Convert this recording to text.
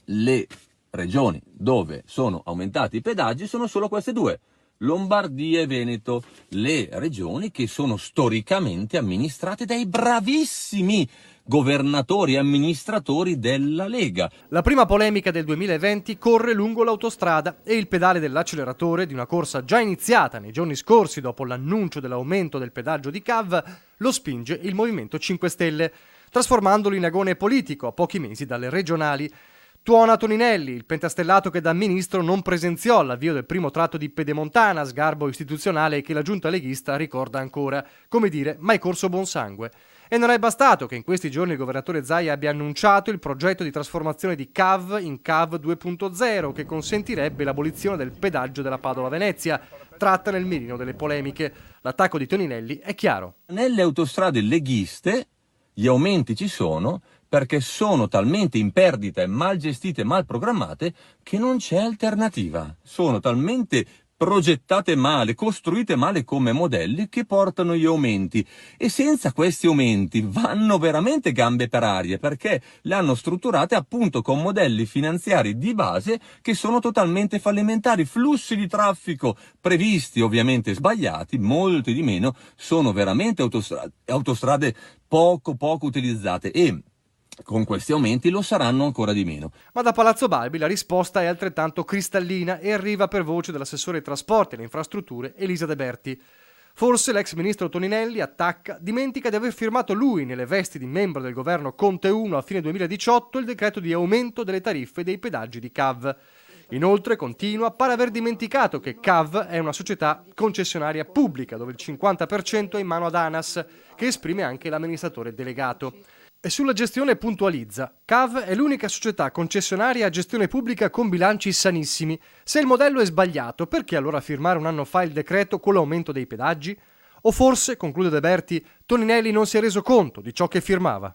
Le regioni dove sono aumentati i pedaggi sono solo queste due, Lombardia e Veneto, le regioni che sono storicamente amministrate dai bravissimi governatori e amministratori della Lega. La prima polemica del 2020 corre lungo l'autostrada e il pedale dell'acceleratore di una corsa già iniziata nei giorni scorsi dopo l'annuncio dell'aumento del pedaggio di CAV lo spinge il Movimento 5 Stelle, trasformandolo in agone politico a pochi mesi dalle regionali. Tuona Toninelli, il pentastellato che da ministro non presenziò all'avvio del primo tratto di Pedemontana, sgarbo istituzionale che la giunta leghista ricorda ancora, come dire, mai corso buon sangue. E non è bastato che in questi giorni il governatore Zaia abbia annunciato il progetto di trasformazione di CAV in CAV 2.0 che consentirebbe l'abolizione del pedaggio della Padova-Venezia, tratta nel mirino delle polemiche. L'attacco di Toninelli è chiaro. Nelle autostrade leghiste gli aumenti ci sono perché sono talmente in perdita e mal gestite e mal programmate che non c'è alternativa. Sono talmente progettate male, costruite male come modelli che portano gli aumenti e senza questi aumenti vanno veramente gambe per aria perché le hanno strutturate appunto con modelli finanziari di base che sono totalmente fallimentari, flussi di traffico previsti ovviamente sbagliati, molti di meno, sono veramente autostrade poco utilizzate e con questi aumenti lo saranno ancora di meno. Ma da Palazzo Balbi la risposta è altrettanto cristallina e arriva per voce dell'assessore ai trasporti e alle infrastrutture Elisa De Berti. Forse l'ex ministro Toninelli dimentica di aver firmato lui, nelle vesti di membro del governo Conte 1 a fine 2018, il decreto di aumento delle tariffe dei pedaggi di CAV. Inoltre, continua, pare aver dimenticato che CAV è una società concessionaria pubblica, dove il 50% è in mano ad ANAS, che esprime anche l'amministratore delegato. E sulla gestione puntualizza: CAV è l'unica società concessionaria a gestione pubblica con bilanci sanissimi. Se il modello è sbagliato, perché allora firmare un anno fa il decreto con l'aumento dei pedaggi? O forse, conclude De Berti, Toninelli non si è reso conto di ciò che firmava.